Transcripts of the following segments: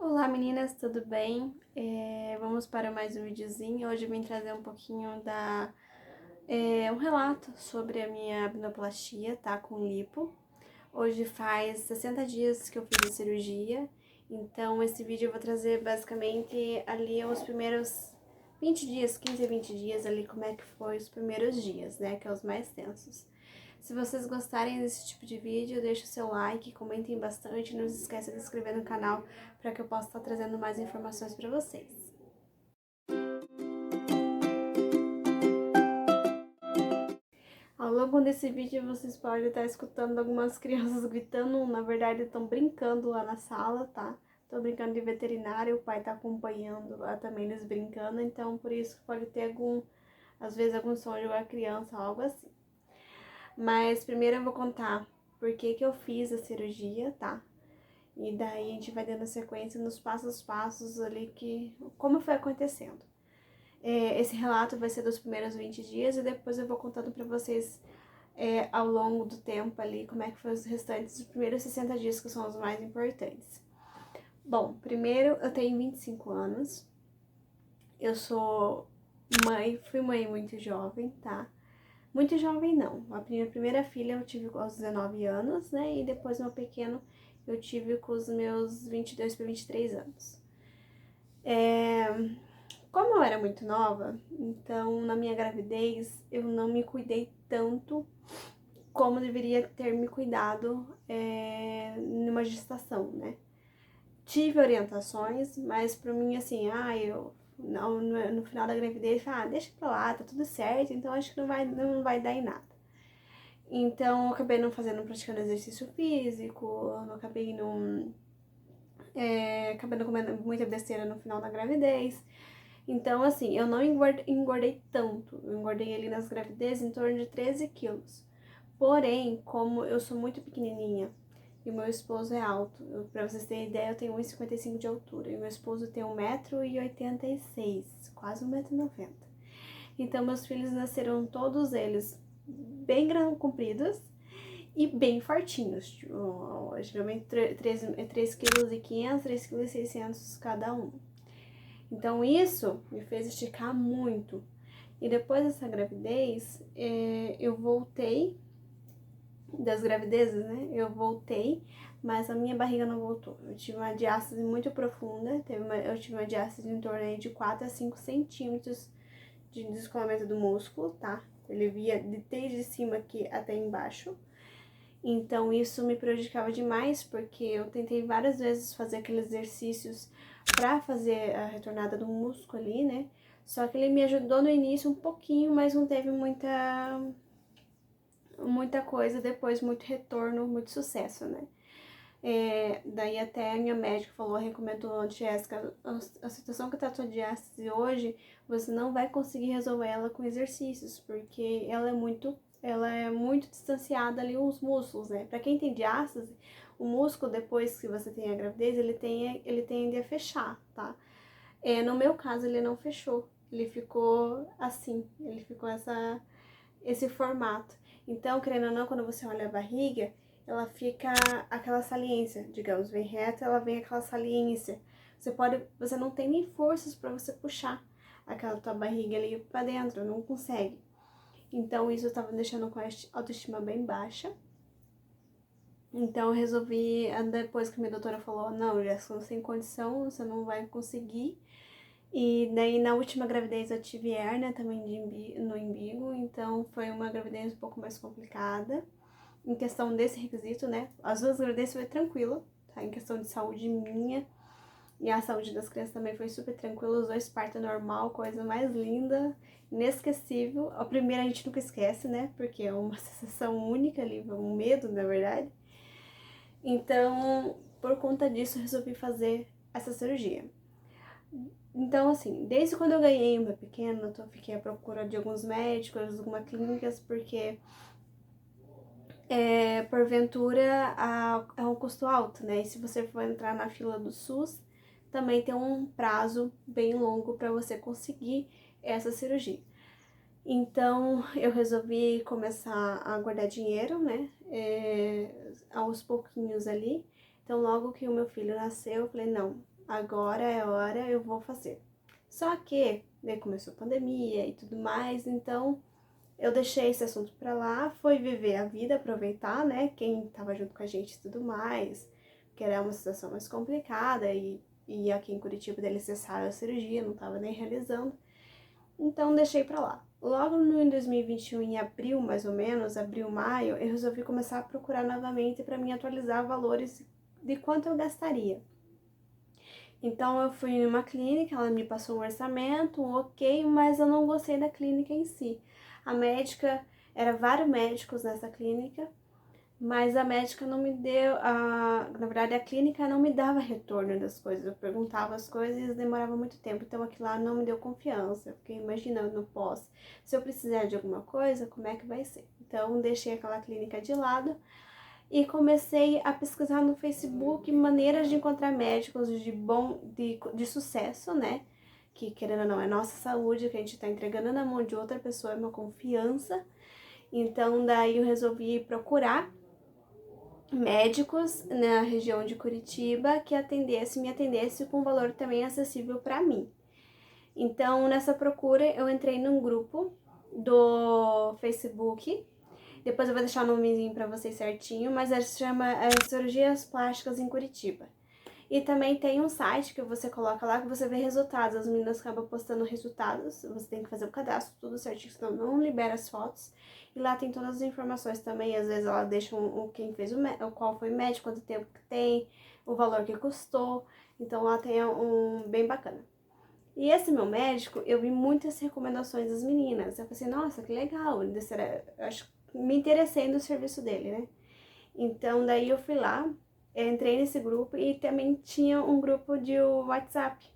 Olá meninas, tudo bem? Vamos para mais um videozinho. Hoje eu vim trazer um pouquinho um relato sobre a minha abdominoplastia, tá? Com lipo. Hoje faz 60 dias que eu fiz a cirurgia, então esse vídeo eu vou trazer basicamente ali os primeiros 20 dias, 15 a 20 dias ali, como é que foi os primeiros dias, né? Que é os mais tensos. Se vocês gostarem desse tipo de vídeo, deixa o seu like, comentem bastante, não se esqueça de se inscrever no canal para que eu possa estar trazendo mais informações para vocês. Ao longo desse vídeo vocês podem estar escutando algumas crianças gritando, na verdade estão brincando lá na sala, tá? Estão brincando de veterinário, o pai tá acompanhando lá também eles brincando, então por isso pode ter às vezes algum som de uma criança, algo assim. Mas primeiro eu vou contar por que eu fiz a cirurgia, tá? E daí a gente vai dando sequência nos passos ali como foi acontecendo. Esse relato vai ser dos primeiros 20 dias e depois eu vou contando pra vocês ao longo do tempo ali como é que foi os restantes, os primeiros 60 dias que são os mais importantes. Bom, primeiro eu tenho 25 anos, eu sou fui mãe muito jovem, tá? Muito jovem não, a minha primeira filha eu tive aos 19 anos, né? E depois meu pequeno eu tive com os meus 22 para 23 anos. Como eu era muito nova, então na minha gravidez eu não me cuidei tanto como deveria ter me cuidado numa gestação, né? Tive orientações, mas pra mim assim, eu não, no final da gravidez, deixa pra lá, tá tudo certo, então acho que não vai dar em nada. Então eu acabei não praticando exercício físico, eu acabei não comendo muita besteira no final da gravidez. Então, assim, eu não engordei tanto. Eu engordei ali nas gravidezes em torno de 13 quilos. Porém, como eu sou muito pequenininha e meu esposo é alto, pra vocês terem ideia, eu tenho 1,55 de altura e meu esposo tem 1,86 m, quase 1,90 m. Então, meus filhos nasceram todos eles bem compridos e bem fortinhos. Geralmente 3,5 kg, 3,6 kg cada um. Então isso me fez esticar muito. E depois dessa gravidez, eu voltei, das gravidezes, né? Eu voltei, mas a minha barriga não voltou. Eu tive uma diástase muito profunda, eu tive uma diástase em torno de 4 a 5 centímetros de descolamento do músculo, tá? Ele via desde cima aqui até embaixo. Então isso me prejudicava demais, porque eu tentei várias vezes fazer aqueles exercícios pra fazer a retornada do músculo ali, né? Só que ele me ajudou no início um pouquinho, mas não teve muita coisa depois, muito retorno, muito sucesso, né? Daí até a minha médica falou, recomendou, Jéssica, a situação que tá tua diástase hoje, você não vai conseguir resolver ela com exercícios, porque ela é muito distanciada ali os músculos, né? Pra quem tem diástase, o músculo depois que você tem a gravidez, ele tende a fechar, tá? No meu caso, ele não fechou, ele ficou assim, ele ficou esse formato. Então, querendo ou não, quando você olha a barriga, ela fica aquela saliência, digamos, vem reta, ela vem aquela saliência. Você não tem nem forças para você puxar aquela tua barriga ali para dentro, não consegue. Então, isso tava me deixando com a autoestima bem baixa. Então, eu resolvi, depois que minha doutora falou, não, Jéssica, sem condição, você não vai conseguir. E daí na última gravidez eu tive hérnia também no umbigo, então foi uma gravidez um pouco mais complicada. Em questão desse requisito, né? As duas gravidezes foi tranquila, tá? Em questão de saúde minha e a saúde das crianças também foi super tranquila. Os dois partos normal, coisa mais linda, inesquecível. A primeira a gente nunca esquece, né? Porque é uma sensação única ali, um medo, na verdade. Então, por conta disso, eu resolvi fazer essa cirurgia. Então, assim, desde quando eu ganhei o meu pequeno, eu fiquei à procura de alguns médicos, algumas clínicas, porque porventura é um custo alto, né? E se você for entrar na fila do SUS, também tem um prazo bem longo para você conseguir essa cirurgia. Então, eu resolvi começar a guardar dinheiro, né? Aos pouquinhos ali. Então, logo que o meu filho nasceu, eu falei, não, agora é a hora, eu vou fazer. Só que daí começou a pandemia e tudo mais, então eu deixei esse assunto pra lá, fui viver a vida, aproveitar, né, quem tava junto com a gente e tudo mais, que era uma situação mais complicada e aqui em Curitiba eles cessaram a cirurgia, não tava nem realizando, então deixei pra lá. Logo no em 2021, em abril mais ou menos, abril, maio, eu resolvi começar a procurar novamente para mim atualizar valores de quanto eu gastaria. Então eu fui em uma clínica, ela me passou um orçamento, ok, mas eu não gostei da clínica em si. A médica, era vários médicos nessa clínica, mas a médica não me deu, na verdade a clínica não me dava retorno das coisas. Eu perguntava as coisas e demorava muito tempo, então aquilo lá não me deu confiança. Eu fiquei imaginando no pós, se eu precisar de alguma coisa, como é que vai ser? Então deixei aquela clínica de lado e comecei a pesquisar no Facebook maneiras de encontrar médicos de sucesso, né? Que querendo ou não, é nossa saúde, que a gente está entregando na mão de outra pessoa, é uma confiança. Então daí eu resolvi procurar médicos na região de Curitiba que me atendesse com um valor também acessível para mim. Então, nessa procura, eu entrei num grupo do Facebook. Depois eu vou deixar o nomezinho para vocês certinho, mas ele se chama Cirurgias Plásticas em Curitiba. E também tem um site que você coloca lá que você vê resultados. As meninas acabam postando resultados. Você tem que fazer o cadastro, tudo certinho, senão não libera as fotos. E lá tem todas as informações também. Às vezes ela deixa quem fez qual foi o médico, quanto tempo que tem, o valor que custou. Então lá tem um bem bacana. E esse meu médico, eu vi muitas recomendações das meninas. Eu falei assim, nossa, que legal. Me interessei no serviço dele, né? Então daí eu fui lá, entrei nesse grupo e também tinha um grupo de WhatsApp.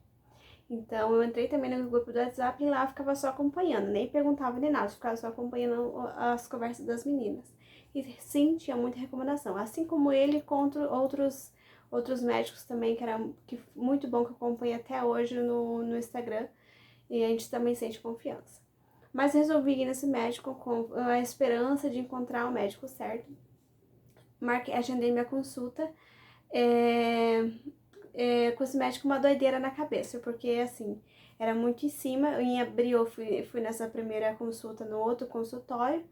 Então eu entrei também no grupo do WhatsApp e lá ficava só acompanhando, nem perguntava nem nada, ficava só acompanhando as conversas das meninas. E sim, tinha muita recomendação, assim como ele contra outros médicos também, que muito bom que eu acompanho até hoje no Instagram, e a gente também sente confiança. Mas resolvi ir nesse médico com a esperança de encontrar o médico certo. Agendei minha consulta com esse médico uma doideira na cabeça, porque assim, era muito em cima. Em abril eu fui nessa primeira consulta no outro consultório,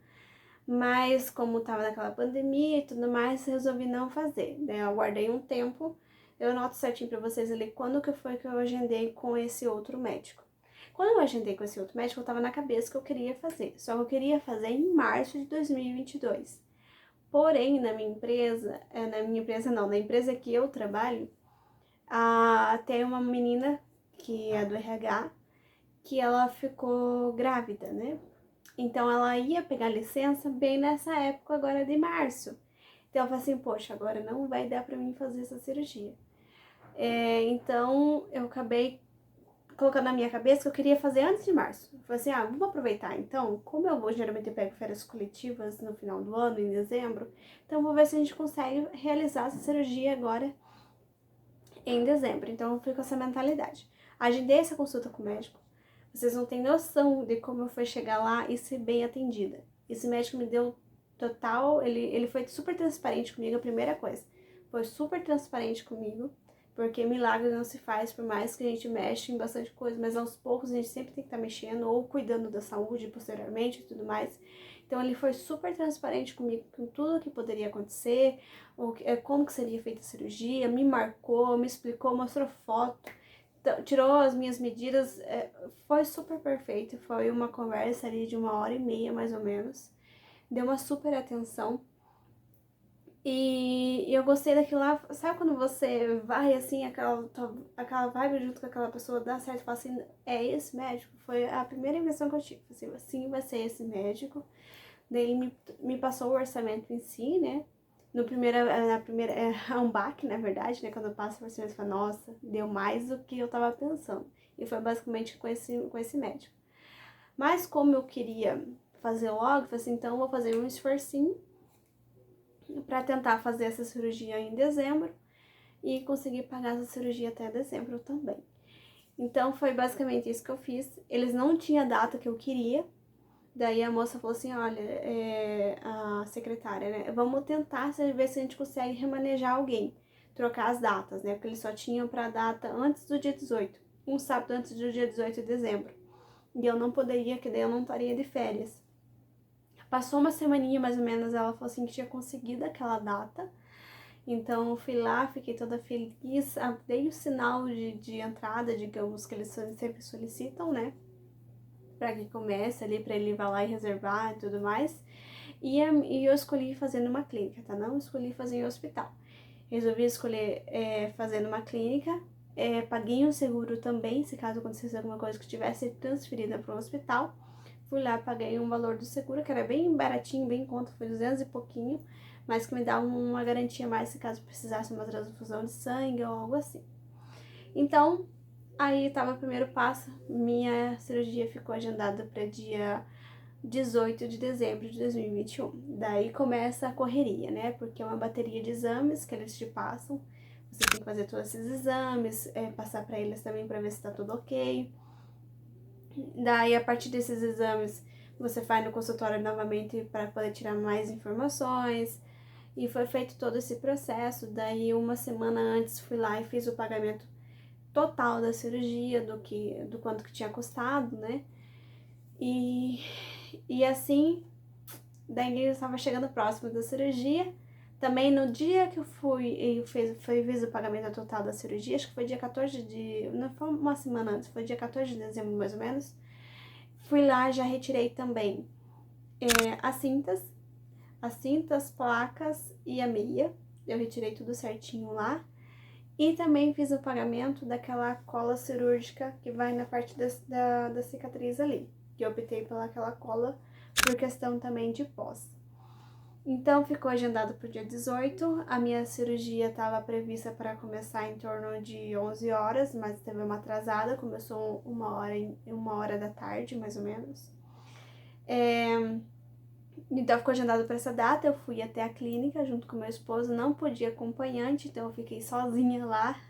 mas como tava naquela pandemia e tudo mais, resolvi não fazer. Daí eu aguardei um tempo, eu anoto certinho pra vocês ali quando que foi que eu agendei com esse outro médico. Quando eu agendei com esse outro médico, eu tava na cabeça que eu queria fazer, só que eu queria fazer em março de 2022. Porém, na empresa que eu trabalho, tem uma menina que é do RH, que ela ficou grávida, né? Então ela ia pegar licença bem nessa época agora de março. Então eu falei assim, poxa, agora não vai dar pra mim fazer essa cirurgia. Então eu acabei colocando na minha cabeça que eu queria fazer antes de março. Eu falei assim, vamos aproveitar então, como geralmente eu pego férias coletivas no final do ano, em dezembro, então vou ver se a gente consegue realizar essa cirurgia agora em dezembro. Então eu fui com essa mentalidade. Agendei essa consulta com o médico. Vocês não têm noção de como eu fui chegar lá e ser bem atendida. Esse médico me deu total, ele foi super transparente comigo, a primeira coisa. Foi super transparente comigo, porque milagre não se faz, por mais que a gente mexe em bastante coisa, mas aos poucos a gente sempre tem que estar mexendo ou cuidando da saúde posteriormente e tudo mais. Então ele foi super transparente comigo, com tudo que poderia acontecer, como que seria feita a cirurgia, me marcou, me explicou, mostrou foto, tirou as minhas medidas, foi super perfeito, foi uma conversa ali de 1h30 mais ou menos, deu uma super atenção. E eu gostei daquilo lá, sabe quando você vai assim, aquela vibe junto com aquela pessoa, dá certo e fala assim, é esse médico? Foi a primeira impressão que eu tive, assim vai ser esse médico. Daí ele me passou o orçamento em si, né? Na primeira, é um baque, na verdade, né? Quando eu passo o orçamento, eu falo, nossa, deu mais do que eu tava pensando. E foi basicamente com esse médico. Mas como eu queria fazer logo, eu falei assim, então eu vou fazer um esforcinho para tentar fazer essa cirurgia em dezembro e conseguir pagar essa cirurgia até dezembro também. Então foi basicamente isso que eu fiz. Eles não tinham a data que eu queria. Daí a moça falou assim, olha, a secretária, né, vamos tentar ver se a gente consegue remanejar alguém. trocar as datas, né? Porque eles só tinham pra data antes do dia 18, um sábado antes do dia 18 de dezembro. E eu não poderia, que daí eu não estaria de férias. Passou uma semaninha mais ou menos, ela falou assim que tinha conseguido aquela data. Então eu fui lá, fiquei toda feliz, dei o sinal de entrada, digamos, que eles sempre solicitam, né? Pra que comece ali, pra ele ir lá e reservar e tudo mais. E eu escolhi fazer numa clínica, tá? Não escolhi fazer em hospital. Resolvi escolher fazer numa clínica. Paguei um seguro também, se caso acontecesse alguma coisa que tivesse transferida para o hospital. Fui lá, paguei um valor do seguro, que era bem baratinho, bem em conta, foi 200 e pouquinho, mas que me dá uma garantia a mais se caso precisasse uma transfusão de sangue ou algo assim. Então, aí tava o primeiro passo, minha cirurgia ficou agendada para dia 18 de dezembro de 2021. Daí começa a correria, né? Porque é uma bateria de exames que eles te passam. Você tem que fazer todos esses exames, passar para eles também para ver se tá tudo ok. Daí, a partir desses exames, você vai no consultório novamente para poder tirar mais informações. E foi feito todo esse processo. Daí, uma semana antes, fui lá e fiz o pagamento total da cirurgia, do quanto que tinha custado, né? E assim, daí eu estava chegando próximo da cirurgia. Também no dia que eu fiz o pagamento total da cirurgia, acho que foi dia 14 de... Não foi uma semana antes, foi dia 14 de dezembro mais ou menos. Fui lá, já retirei também as cintas, placas e a meia. Eu retirei tudo certinho lá. E também fiz o pagamento daquela cola cirúrgica que vai na parte da cicatriz ali. Que eu optei pelaquela cola por questão também de pós. Então ficou agendado para o dia 18. A minha cirurgia estava prevista para começar em torno de 11 horas, mas teve uma atrasada, começou uma hora da tarde, mais ou menos. Então ficou agendado para essa data. Eu fui até a clínica junto com meu esposo, não podia acompanhante, então eu fiquei sozinha lá,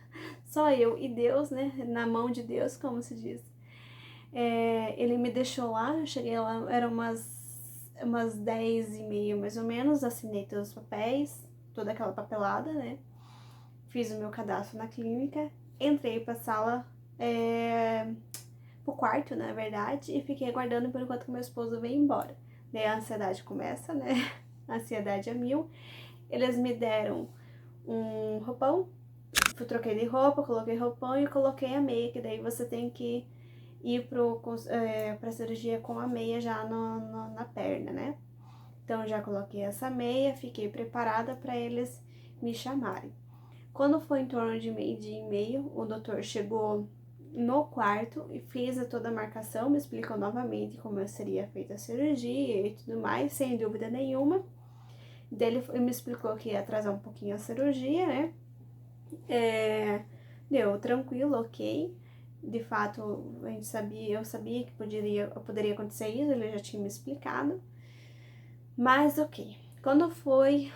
só eu e Deus, né? Na mão de Deus, como se diz. Ele me deixou lá, eu cheguei lá, eram umas 10h30 mais ou menos, assinei todos os papéis, toda aquela papelada, né? Fiz o meu cadastro na clínica, entrei pra sala, pro quarto, na verdade, e fiquei aguardando por enquanto que meu esposo veio embora. Daí a ansiedade começa, né? A ansiedade é mil. Eles me deram um roupão, troquei de roupa, coloquei roupão e coloquei a meia, que daí você tem que ir pra cirurgia com a meia já na perna, né? Então já coloquei essa meia, fiquei preparada para eles me chamarem. Quando foi em torno de 12h30, o doutor chegou no quarto e fez toda a marcação, me explicou novamente como seria feita a cirurgia e tudo mais, sem dúvida nenhuma. Daí ele me explicou que ia atrasar um pouquinho a cirurgia, né? Deu tranquilo, ok. De fato, eu sabia que poderia acontecer isso, ele já tinha me explicado. Mas ok. Quando foi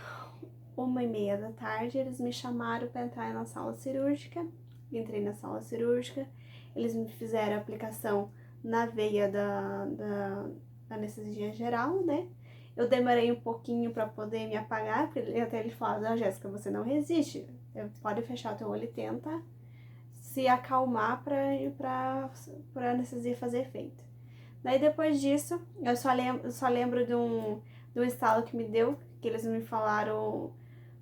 1h30 da tarde, eles me chamaram para entrar na sala cirúrgica. Entrei na sala cirúrgica, eles me fizeram a aplicação na veia da anestesia geral, né? Eu demorei um pouquinho para poder me apagar, porque até eles falaram, Jéssica, você não resiste, pode fechar o teu olho e tenta se acalmar para a anestesia fazer efeito. Daí depois disso, eu só lembro de um estalo que me deu, que eles me falaram,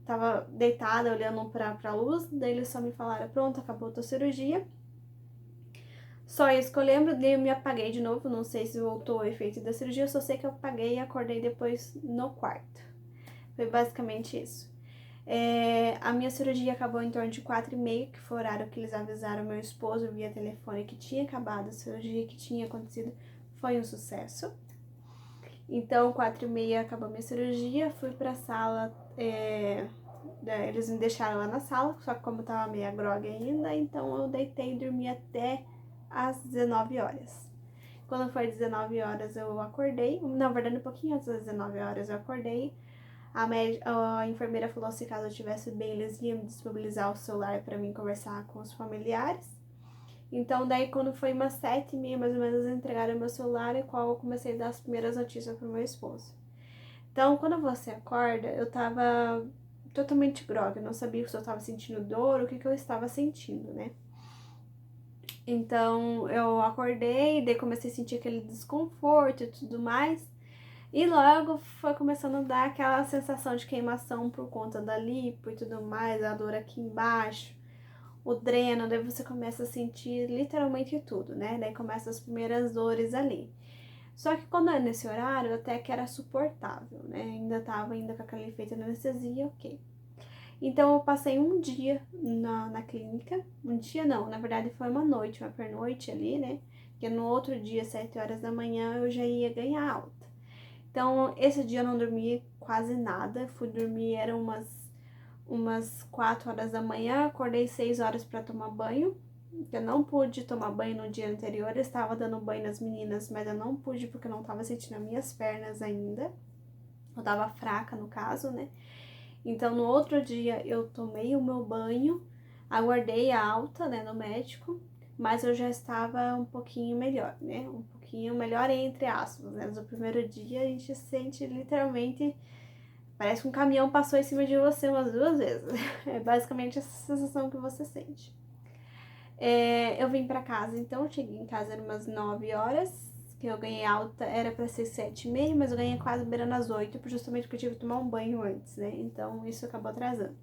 tava deitada olhando pra luz, daí eles só me falaram, pronto, acabou a tua cirurgia. Só isso que eu lembro, daí eu me apaguei de novo, não sei se voltou o efeito da cirurgia, eu só sei que eu apaguei e acordei depois no quarto. Foi basicamente isso. A minha cirurgia acabou em torno de 4h30, que foi o horário que eles avisaram meu esposo via telefone que tinha acabado a cirurgia, que tinha acontecido, foi um sucesso. Então, 4h30 acabou minha cirurgia, fui pra sala, eles me deixaram lá na sala, só que como eu tava meio grogue ainda, então eu deitei e dormi até às 19 horas. Quando foi 19 horas eu acordei, na verdade um pouquinho antes das 19 horas eu acordei. A enfermeira falou se caso eu estivesse bem, eles iam disponibilizar o celular para mim conversar com os familiares. Então, daí, quando foi umas 7h30, mais ou menos, eles entregaram meu celular, e qual eu comecei a dar as primeiras notícias pro meu esposo. Então, quando você acorda, eu tava totalmente grogue, eu não sabia se eu tava sentindo dor, o que que eu estava sentindo, né? Então, eu acordei, daí comecei a sentir aquele desconforto e tudo mais. E logo foi começando a dar aquela sensação de queimação por conta da lipo e tudo mais, a dor aqui embaixo, o dreno, daí você começa a sentir literalmente tudo, né? Daí começam as primeiras dores ali. Só que quando é nesse horário, até que era suportável, né? Ainda tava ainda com aquele efeito de anestesia, ok. Então eu passei um dia na clínica, um dia não, na verdade foi uma noite, uma pernoite ali, né? Porque no outro dia, 7 horas da manhã, eu já ia ganhar alta. Então, esse dia eu não dormi quase nada, fui dormir, eram umas 4 horas da manhã, acordei 6 horas para tomar banho. Eu não pude tomar banho no dia anterior, eu estava dando banho nas meninas, mas eu não pude porque eu não estava sentindo as minhas pernas ainda. Eu tava fraca no caso, né? Então, no outro dia eu tomei o meu banho, aguardei a alta, né, no médico, mas eu já estava um pouquinho melhor, né? Um pouquinho melhor entre aspas, né? No primeiro dia a gente sente literalmente, parece que um caminhão passou em cima de você umas 2 vezes. É basicamente essa sensação que você sente. Eu vim pra casa, então, cheguei em casa eram umas 9 horas, que eu ganhei alta, era pra ser 7h30, mas eu ganhei quase beirando as 8, justamente porque eu tive que tomar um banho antes, né? Então, isso acabou atrasando.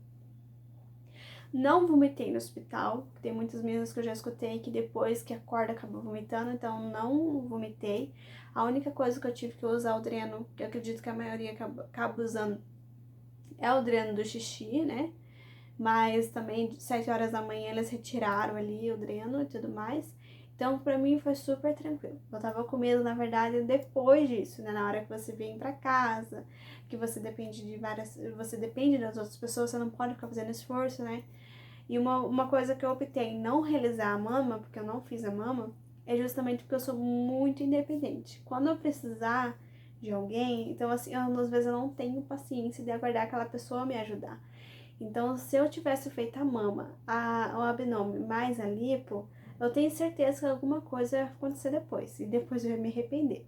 Não vomitei no hospital, tem muitas meninas que eu já escutei que depois que acorda acabam vomitando, então não vomitei. A única coisa que eu tive que usar o dreno, que eu acredito que a maioria acaba usando, é o dreno do xixi, né? Mas também 7 horas da manhã eles retiraram ali o dreno e tudo mais. Então, pra mim foi super tranquilo. Eu tava com medo, na verdade, depois disso, né? Na hora que você vem pra casa, que você depende de várias. Você depende das outras pessoas, você não pode ficar fazendo esforço, né? E uma coisa que eu optei em não realizar a mama, porque eu não fiz a mama, é justamente porque eu sou muito independente. Quando eu precisar de alguém, então assim, às vezes eu não tenho paciência de aguardar aquela pessoa me ajudar. Então, se eu tivesse feito a mama, o abdômen mais a lipo, eu tenho certeza que alguma coisa ia acontecer depois. E depois eu ia me arrepender.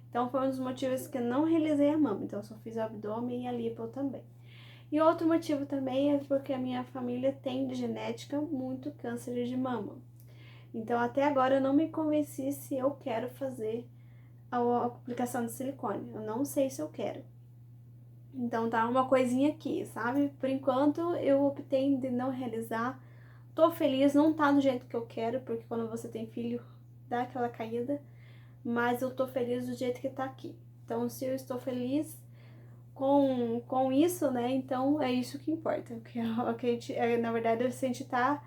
Então, foi um dos motivos que eu não realizei a mama. Então, eu só fiz o abdômen e a lipo também. E outro motivo também é porque a minha família tem de genética muito câncer de mama. Então, até agora eu não me convenci se eu quero fazer a aplicação de silicone. Eu não sei se eu quero. Então tá uma coisinha aqui, sabe? Por enquanto eu optei de não realizar. Tô feliz, não tá do jeito que eu quero, porque quando você tem filho dá aquela caída, mas eu tô feliz do jeito que tá aqui. Então, se eu estou feliz com isso, né? Então é isso que importa. Que a gente, na verdade, a gente tá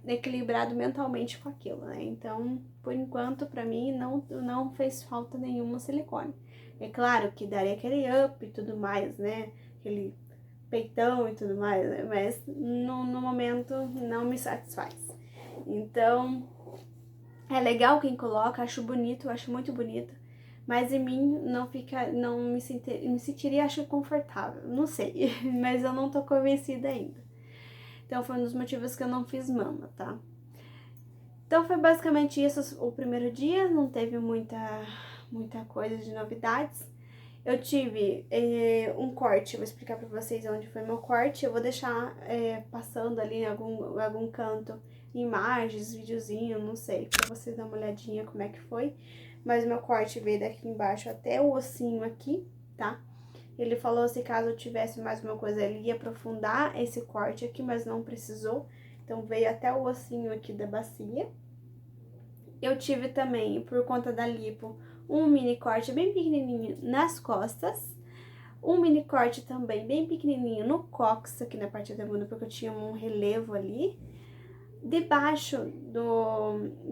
equilibrado mentalmente com aquilo, né? Então, por enquanto, pra mim, não fez falta nenhuma silicone. É claro que daria aquele up e tudo mais, né? Aquele peitão e tudo mais, né? Mas no momento não me satisfaz. Então, é legal quem coloca, acho bonito, acho muito bonito. Mas em mim não fica, não me sentiria, acho confortável. Não sei, mas eu não tô convencida ainda. Então foi um dos motivos que eu não fiz mama, tá? Então foi basicamente isso o primeiro dia, não teve muita coisa de novidades. Eu tive um corte, eu vou explicar pra vocês onde foi meu corte. Eu vou deixar passando ali em algum canto imagens, videozinho, não sei, pra vocês darem uma olhadinha como é que foi. Mas meu corte veio daqui embaixo até o ossinho aqui, tá? Ele falou se caso eu tivesse mais uma coisa, ele ia aprofundar esse corte aqui, mas não precisou. Então veio até o ossinho aqui da bacia. Eu tive também, por conta da lipo, um mini corte bem pequenininho nas costas. Um mini corte também bem pequenininho no cóccix, aqui na parte da bunda, porque eu tinha um relevo ali. Debaixo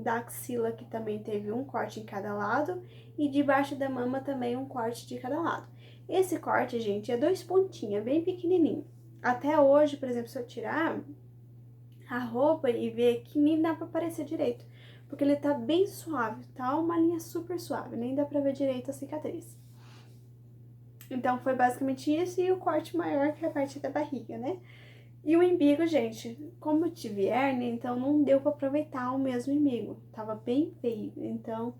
da axila, que também teve um corte em cada lado. E debaixo da mama também um corte de cada lado. Esse corte, gente, é 2 pontinhos, bem pequenininho. Até hoje, por exemplo, se eu tirar a roupa e ver aqui, nem dá pra aparecer direito. Porque ele tá bem suave, tá uma linha super suave, nem dá pra ver direito a cicatriz. Então, foi basicamente isso e o corte maior, que é a parte da barriga, né? E o umbigo, gente, como eu tive hérnia, então não deu pra aproveitar o mesmo umbigo. Tava bem feio, então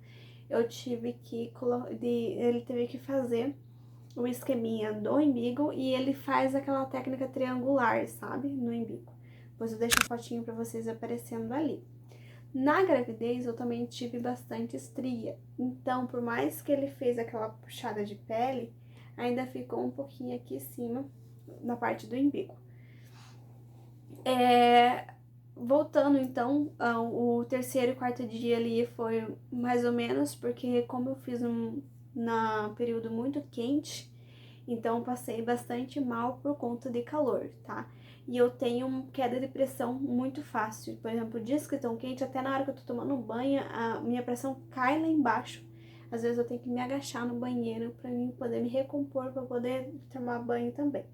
eu tive que... Ele teve que fazer o esqueminha do umbigo e ele faz aquela técnica triangular, sabe? No umbigo. Depois eu deixo a fotinho pra vocês aparecendo ali. Na gravidez, eu também tive bastante estria. Então, por mais que ele fez aquela puxada de pele, ainda ficou um pouquinho aqui em cima, na parte do umbigo. Voltando, então, o terceiro e quarto dia ali foi mais ou menos, porque como eu fiz na período muito quente, então passei bastante mal por conta de calor, tá? E eu tenho queda de pressão muito fácil. Por exemplo, dias que estão quentes, até na hora que eu tô tomando banho, a minha pressão cai lá embaixo. Às vezes eu tenho que me agachar no banheiro pra mim poder me recompor, pra poder tomar banho também.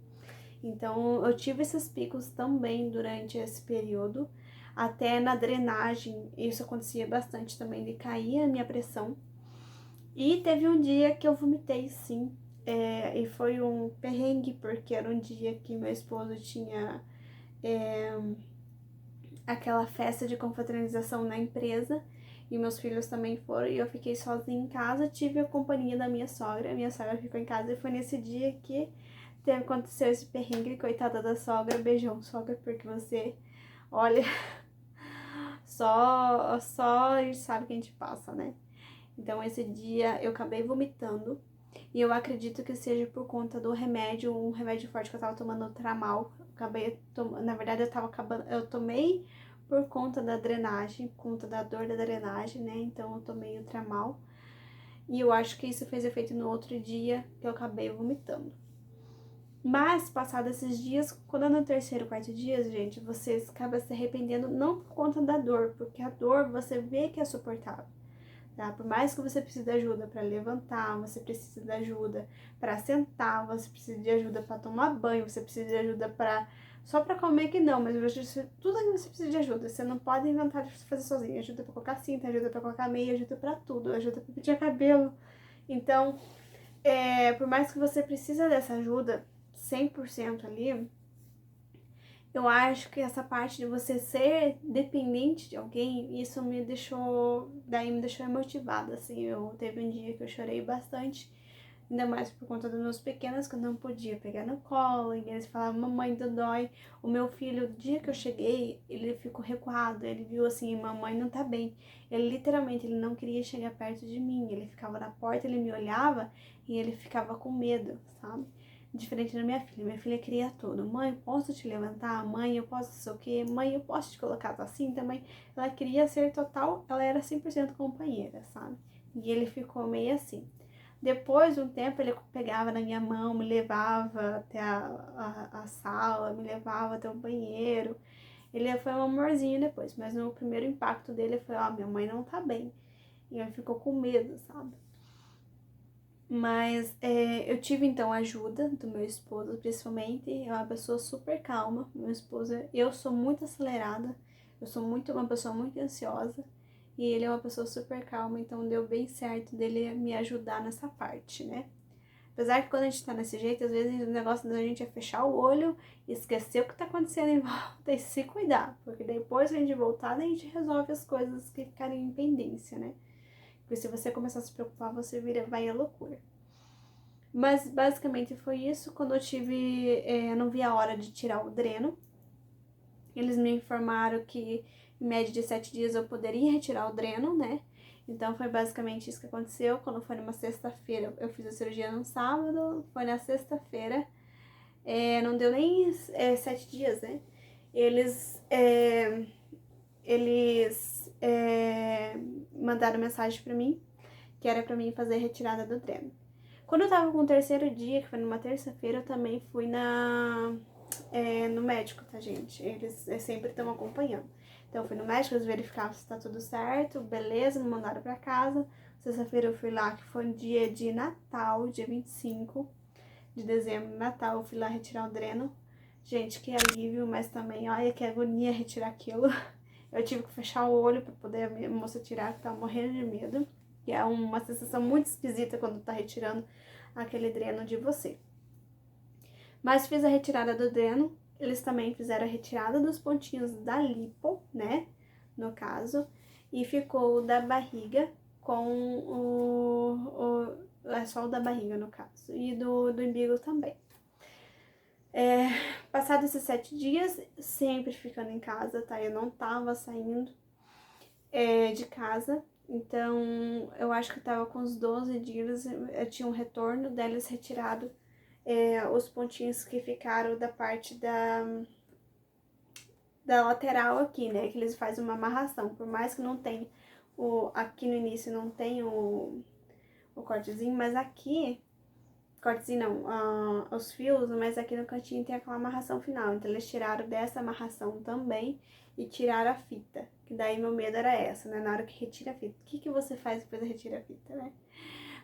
Então, eu tive esses picos também durante esse período. Até na drenagem, isso acontecia bastante também, de cair a minha pressão. E teve um dia que eu vomitei, sim. E foi um perrengue, porque era um dia que meu esposo tinha aquela festa de confraternização na empresa. E meus filhos também foram, e eu fiquei sozinha em casa. Tive a companhia da minha sogra. Minha sogra ficou em casa, e foi nesse dia que aconteceu esse perrengue. Coitada da sogra, beijão, sogra, porque você, olha, só a gente sabe que a gente passa, né? Então, esse dia eu acabei vomitando. E eu acredito que seja por conta do remédio, um remédio forte que eu tava tomando, o Tramal. Na verdade, eu tomei por conta da drenagem, por conta da dor da drenagem, né? Então, eu tomei o Tramal. E eu acho que isso fez efeito no outro dia, que eu acabei vomitando. Mas, passados esses dias, quando é no terceiro, quarto dia, gente, você acaba se arrependendo não por conta da dor, porque a dor você vê que é suportável. Tá? Por mais que você precise de ajuda para levantar, você precisa de ajuda para sentar, você precisa de ajuda para tomar banho, você precisa de ajuda para só para comer que não, mas tudo que você precisa de ajuda, você não pode inventar de fazer sozinho. Ajuda para colocar cinta, ajuda para colocar meia, ajuda para tudo, ajuda para pentear cabelo. Então, por mais que você precise dessa ajuda 100% ali, eu acho que essa parte de você ser dependente de alguém, isso me deixou emotivada, assim. Teve um dia que eu chorei bastante, ainda mais por conta dos meus pequenos, que eu não podia pegar no colo, e eles falavam, mamãe, dói. O meu filho, o dia que eu cheguei, ele ficou recuado, ele viu assim, mamãe não tá bem. Ele literalmente, ele não queria chegar perto de mim, ele ficava na porta, ele me olhava e ele ficava com medo, sabe? Diferente da minha filha. Minha filha queria tudo. Mãe, posso te levantar? Mãe, eu posso sei o quê? Mãe, eu posso te colocar assim também? Ela queria ser total, ela era 100% companheira, sabe? E ele ficou meio assim. Depois de um tempo, ele pegava na minha mão, me levava até a sala, me levava até o banheiro. Ele foi um amorzinho depois, mas no primeiro impacto dele foi, ó, minha mãe não tá bem. E ele ficou com medo, sabe? Mas eu tive então a ajuda do meu esposo, principalmente. É uma pessoa super calma. Meu esposo, eu sou muito acelerada, eu sou uma pessoa muito ansiosa. E ele é uma pessoa super calma, então deu bem certo dele me ajudar nessa parte, né? Apesar que quando a gente tá desse jeito, às vezes o negócio da gente é fechar o olho, esquecer o que tá acontecendo em volta e se cuidar. Porque depois que a gente voltar, a gente resolve as coisas que ficarem em pendência, né? Porque se você começar a se preocupar, você vai à loucura. Mas basicamente foi isso. Quando eu não vi a hora de tirar o dreno. Eles me informaram que em média de 7 dias eu poderia retirar o dreno, né? Então foi basicamente isso que aconteceu. Quando foi numa sexta-feira, eu fiz a cirurgia no sábado, foi na sexta-feira. Não deu nem 7 dias, né? Eles mandaram mensagem pra mim, que era pra mim fazer a retirada do dreno. Quando eu tava com o terceiro dia, que foi numa terça-feira, eu também fui no médico, tá, gente? Eles sempre estão acompanhando. Então, eu fui no médico, eles verificaram se tá tudo certo, beleza, me mandaram pra casa. Sexta-feira eu fui lá, que foi um dia de Natal, dia 25 de dezembro, Natal, eu fui lá retirar o dreno. Gente, que alívio, mas também, olha que agonia retirar aquilo. Eu tive que fechar o olho pra poder a moça tirar, que tava morrendo de medo. Que é uma sensação muito esquisita quando tá retirando aquele dreno de você. Mas fiz a retirada do dreno, eles também fizeram a retirada dos pontinhos da lipo, né, no caso, e ficou da barriga com É só o da barriga, no caso, e do umbigo também. Passados esses 7 dias, sempre ficando em casa, tá? Eu não tava saindo de casa, então eu acho que eu tava com uns 12 dias, eu tinha um retorno deles retirado os pontinhos que ficaram da parte da lateral aqui, né? Que eles fazem uma amarração, por mais que não tenha aqui no início não tem o cortezinho, mas aqui cortezinho não, os fios, mas aqui no cantinho tem aquela amarração final. Então eles tiraram dessa amarração também e tiraram a fita. Que daí meu medo era essa, né? Na hora que retira a fita. O que você faz depois de retira a fita, né?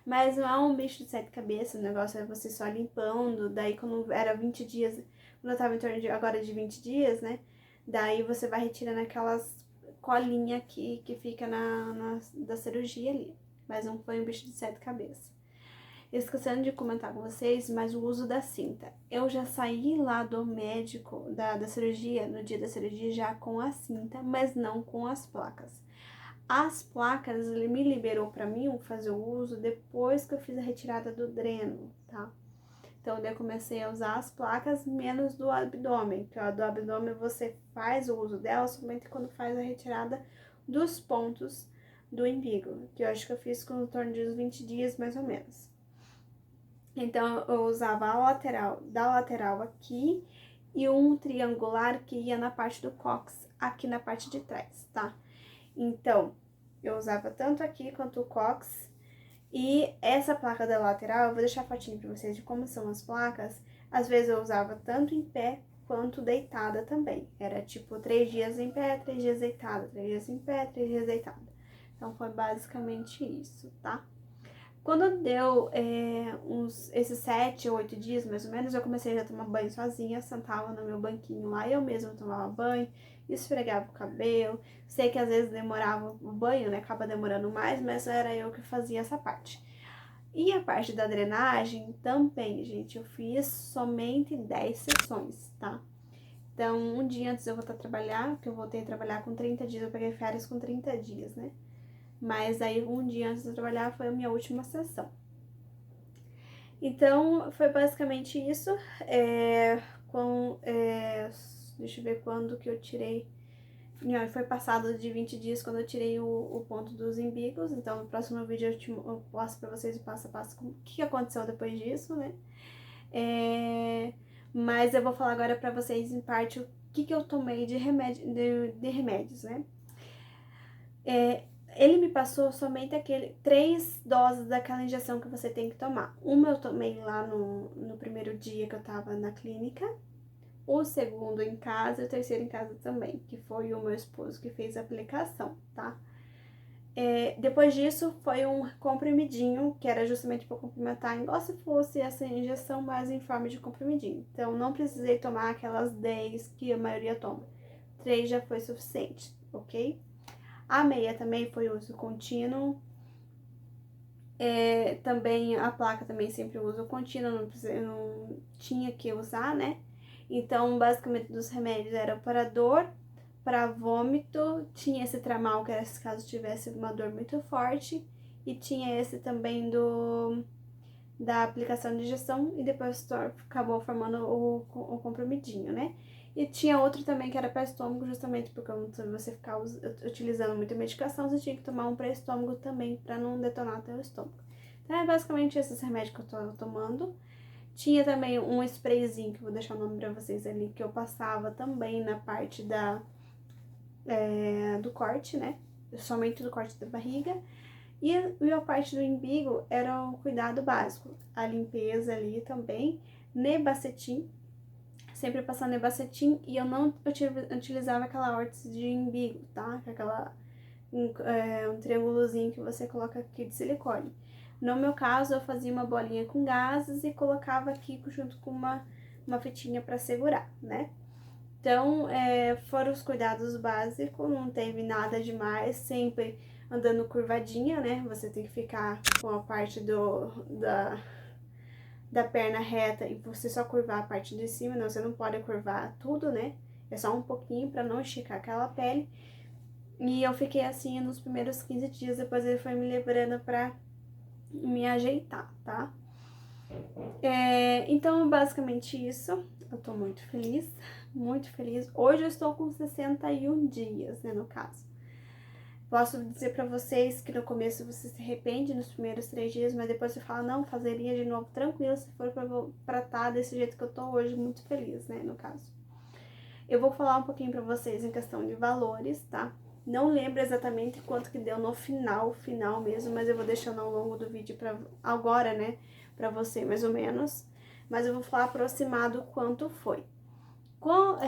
Mas não é um bicho de 7 cabeças, o negócio é você só limpando. Daí quando era 20 dias, quando eu tava em torno de agora de 20 dias, né? Daí você vai retirando aquelas colinhas que fica da cirurgia ali. Mas não foi um bicho de 7 cabeças. Esquecendo de comentar com vocês, mas o uso da cinta. Eu já saí lá do médico, da cirurgia, no dia da cirurgia, já com a cinta, mas não com as placas. As placas, ele me liberou para mim fazer o uso depois que eu fiz a retirada do dreno, tá? Então, eu comecei a usar as placas menos do abdômen, que do abdômen você faz o uso dela somente quando faz a retirada dos pontos do umbigo, que eu acho que eu fiz com em torno de uns 20 dias mais ou menos. Então, eu usava a lateral, da lateral aqui e um triangular que ia na parte do cóccix, aqui na parte de trás, tá? Então, eu usava tanto aqui quanto o cóccix. E essa placa da lateral, eu vou deixar a fotinho pra vocês de como são as placas. Às vezes eu usava tanto em pé quanto deitada também. Era tipo 3 dias em pé, 3 dias deitada, 3 dias em pé, 3 dias deitada. Então foi basicamente isso, tá? Quando deu esses 7 ou 8 dias, mais ou menos, eu comecei a tomar banho sozinha, sentava no meu banquinho lá, eu mesma tomava banho, esfregava o cabelo. Sei que às vezes demorava o banho, né? Acaba demorando mais, mas era eu que fazia essa parte. E a parte da drenagem também, gente, eu fiz somente 10 sessões, tá? Então, um dia antes eu voltar a trabalhar, porque eu voltei a trabalhar com 30 dias, eu peguei férias com 30 dias, né? Mas aí, um dia antes de eu trabalhar, foi a minha última sessão. Então, foi basicamente isso. Deixa eu ver quando que eu tirei. Não, foi passado de 20 dias quando eu tirei o ponto dos umbigos. Então, no próximo vídeo eu passo pra vocês o passo a passo o que aconteceu depois disso, né? Mas eu vou falar agora pra vocês, em parte, o que eu tomei de remédios, né? Ele me passou somente 3 doses daquela injeção que você tem que tomar. Uma eu tomei lá no primeiro dia que eu tava na clínica, o segundo em casa e o terceiro em casa também, que foi o meu esposo que fez a aplicação, tá? Depois disso, foi um comprimidinho, que era justamente para complementar, igual se fosse essa injeção, mas em forma de comprimidinho. Então, não precisei tomar aquelas 10 que a maioria toma. 3 já foi suficiente, ok? A meia também foi uso contínuo. Também a placa também sempre uso contínuo, não tinha que usar, né? Então, basicamente, dos remédios era para dor, para vômito, tinha esse tramal, que era se caso tivesse uma dor muito forte, e tinha esse também da aplicação de injeção, e depois acabou formando o comprimidinho, né? E tinha outro também que era para estômago, justamente porque quando você ficar utilizando muita medicação, você tinha que tomar um para estômago também, para não detonar até o estômago. Então, é basicamente esses remédios que eu tô tomando. Tinha também um sprayzinho, que eu vou deixar o nome pra vocês ali, que eu passava também na parte do corte, né? Somente do corte da barriga. E a parte do umbigo era o cuidado básico. A limpeza ali também. Nebacetim. Sempre passando nebacetim. E eu não utilizava aquela órtese de umbigo, tá? Um triângulozinho que você coloca aqui de silicone. No meu caso, eu fazia uma bolinha com gases e colocava aqui junto com uma fitinha para segurar, né? Então, foram os cuidados básicos, não teve nada demais, sempre andando curvadinha, né? Você tem que ficar com a parte da perna reta e você só curvar a parte de cima, não, você não pode curvar tudo, né? É só um pouquinho para não esticar aquela pele. E eu fiquei assim nos primeiros 15 dias, depois ele foi me liberando pra me ajeitar, tá? Então, basicamente isso. Eu tô muito feliz, muito feliz. Hoje eu estou com 61 dias, né, no caso. Posso dizer pra vocês que no começo você se arrepende nos primeiros 3 dias, mas depois você fala, não, fazeria de novo tranquilo se for pra tá desse jeito que eu tô hoje, muito feliz, né, no caso. Eu vou falar um pouquinho pra vocês em questão de valores, tá? Não lembro exatamente quanto que deu no final mesmo, mas eu vou deixando ao longo do vídeo pra agora, né, pra você mais ou menos. Mas eu vou falar aproximado quanto foi.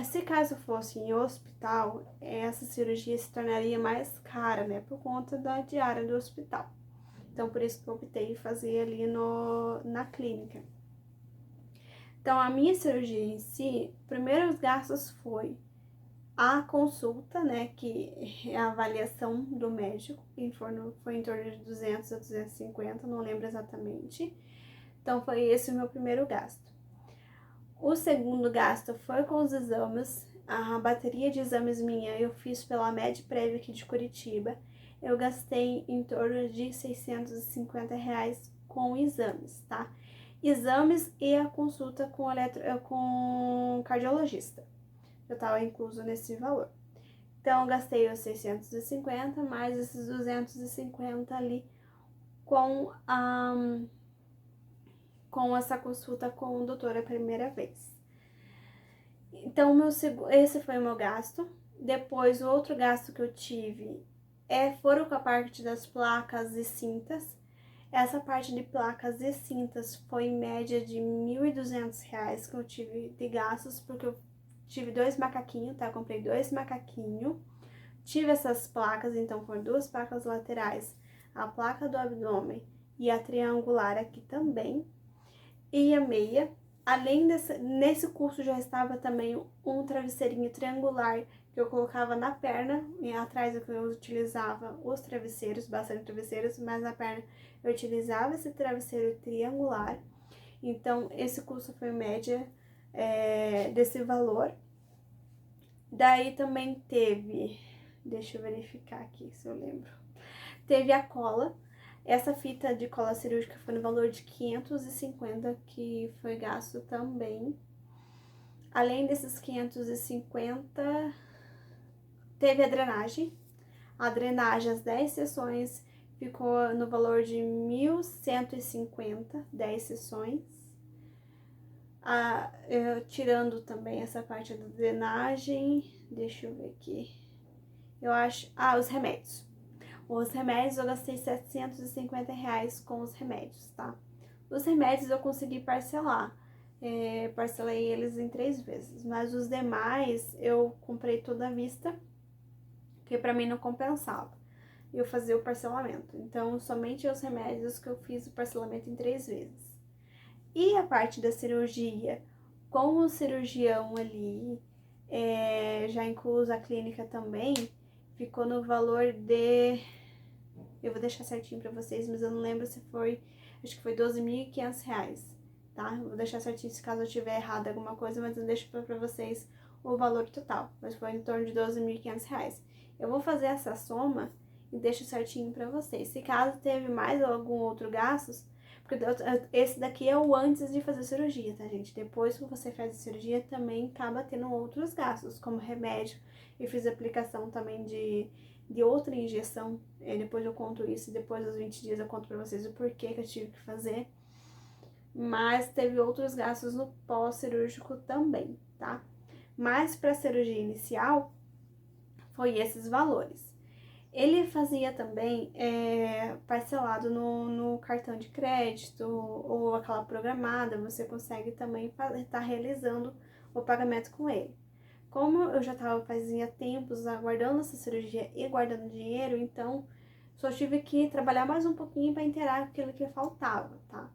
Se caso fosse em hospital, essa cirurgia se tornaria mais cara, né? Por conta da diária do hospital. Então, por isso que eu optei em fazer ali na clínica. Então, a minha cirurgia em si, primeiros gastos foi a consulta, né? Que é a avaliação do médico, que foi em torno de 200 a 250, não lembro exatamente. Então, foi esse o meu primeiro gasto. O segundo gasto foi com os exames. A bateria de exames minha eu fiz pela Medprev aqui de Curitiba. Eu gastei em torno de R$ 650 com exames, tá? Exames e a consulta com cardiologista. Eu estava incluso nesse valor. Então, eu gastei os 650 mais esses 250 ali com com essa consulta com o doutor a primeira vez. Então, esse foi o meu gasto. Depois, o outro gasto que eu tive foram com a parte das placas e cintas. Essa parte de placas e cintas foi em média de R$ 1.200 que eu tive de gastos, porque eu tive 2 macaquinhos, tá? Eu comprei 2 macaquinhos. Tive essas placas, então foram 2 placas laterais, a placa do abdômen e a triangular aqui também. E a meia. Além nesse curso já estava também um travesseirinho triangular que eu colocava na perna, e atrás eu utilizava os travesseiros, bastante travesseiros, mas na perna eu utilizava esse travesseiro triangular. Então, esse curso foi média desse valor. Daí também teve, deixa eu verificar aqui se eu lembro, teve a cola. Essa fita de cola cirúrgica foi no valor de 550, que foi gasto também. Além desses 550, teve a drenagem. A drenagem, as 10 sessões, ficou no valor de 1.150, 10 sessões. Tirando também essa parte da drenagem, deixa eu ver aqui. Eu acho... os remédios. Os remédios eu gastei R$ 750 com os remédios, tá? Os remédios eu consegui parcelar. Parcelei eles em 3 vezes. Mas os demais eu comprei toda à vista, porque pra mim não compensava eu fazer o parcelamento. Então, somente os remédios que eu fiz o parcelamento em 3 vezes. E a parte da cirurgia, com o cirurgião ali, já incluso a clínica também, ficou no valor de... Eu vou deixar certinho pra vocês, mas eu não lembro se foi... Acho que foi R$ 12.500, tá? Eu vou deixar certinho se caso eu tiver errado alguma coisa, mas eu deixo pra vocês o valor total. Mas foi em torno de R$ 12.500. Eu vou fazer essa soma e deixo certinho pra vocês. Se caso teve mais algum outro gastos, porque esse daqui é o antes de fazer a cirurgia, tá, gente? Depois que você faz a cirurgia, também acaba tendo outros gastos, como remédio. Eu fiz aplicação também de outra injeção, depois eu conto isso, depois dos 20 dias eu conto pra vocês o porquê que eu tive que fazer. Mas teve outros gastos no pós-cirúrgico também, tá? Mas pra cirurgia inicial, foi esses valores. Ele fazia também parcelado no cartão de crédito ou aquela programada, você consegue também estar realizando o pagamento com ele. Como eu já fazia tempos aguardando essa cirurgia e guardando dinheiro, então só tive que trabalhar mais um pouquinho para inteirar aquilo que faltava, tá?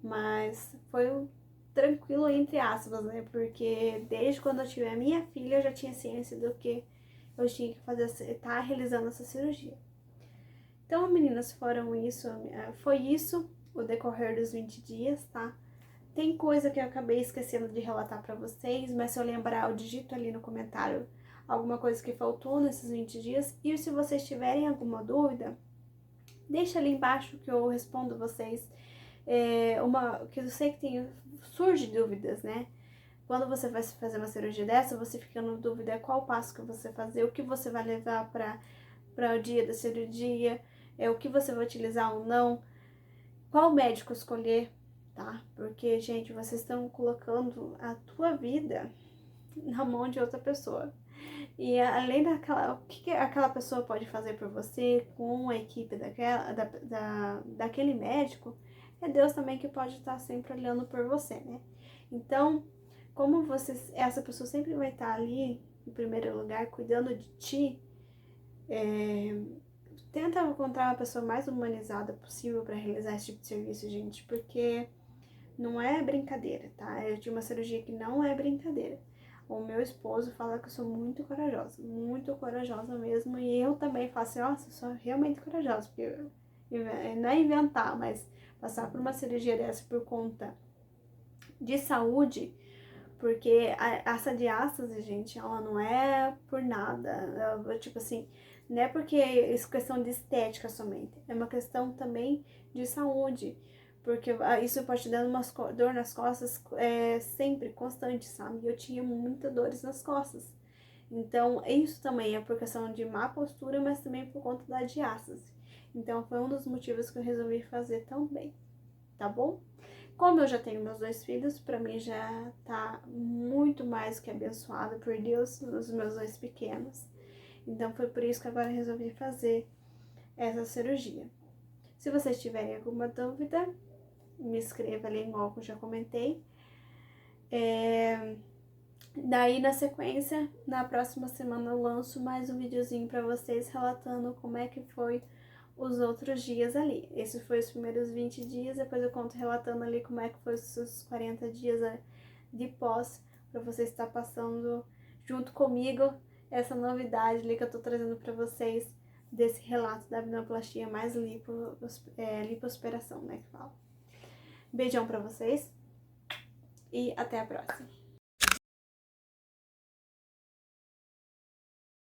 Mas foi tranquilo entre aspas, né? Porque desde quando eu tive a minha filha, eu já tinha ciência do que eu tinha que tá realizando essa cirurgia. Então, meninas, foi isso o decorrer dos 20 dias, tá? Tem coisa que eu acabei esquecendo de relatar pra vocês, mas se eu lembrar, eu digito ali no comentário alguma coisa que faltou nesses 20 dias. E se vocês tiverem alguma dúvida, deixa ali embaixo que eu respondo vocês. Que eu sei que surge dúvidas, né? Quando você vai fazer uma cirurgia dessa, você fica na dúvida qual passo que você vai fazer, o que você vai levar para o dia da cirurgia, o que você vai utilizar ou não, qual médico escolher, tá? Porque, gente, vocês estão colocando a tua vida na mão de outra pessoa. E além daquela, o que aquela pessoa pode fazer por você com a equipe daquele médico, é Deus também que pode estar sempre olhando por você, né? Então, como essa pessoa sempre vai estar ali, em primeiro lugar, cuidando de ti, tenta encontrar uma pessoa mais humanizada possível para realizar esse tipo de serviço, gente, porque não é brincadeira, tá? Eu tive uma cirurgia que não é brincadeira. O meu esposo fala que eu sou muito corajosa mesmo, e eu também falo assim, nossa, eu sou realmente corajosa, porque não é inventar, mas passar por uma cirurgia dessa por conta de saúde, porque essa diástase, gente, ela não é por nada, tipo assim, não é porque é questão de estética somente, é uma questão também de saúde, porque isso pode te dar uma dor nas costas sempre, constante, sabe? Eu tinha muitas dores nas costas. Então, isso também é por questão de má postura, mas também por conta da diástase. Então, foi um dos motivos que eu resolvi fazer também, tá bom? Como eu já tenho meus 2 filhos, pra mim já tá muito mais que abençoada por Deus, os meus 2 pequenos. Então, foi por isso que agora eu resolvi fazer essa cirurgia. Se vocês tiverem alguma dúvida, me escreva ali, igual que eu já comentei. Daí, na sequência, na próxima semana eu lanço mais um videozinho pra vocês relatando como é que foi os outros dias ali. Esse foi os primeiros 20 dias, depois eu conto relatando ali como é que foi os 40 dias de pós, pra você estar passando junto comigo essa novidade ali que eu tô trazendo pra vocês desse relato da abdominoplastia mais lipoaspiração, né, que fala. Beijão pra vocês e até a próxima.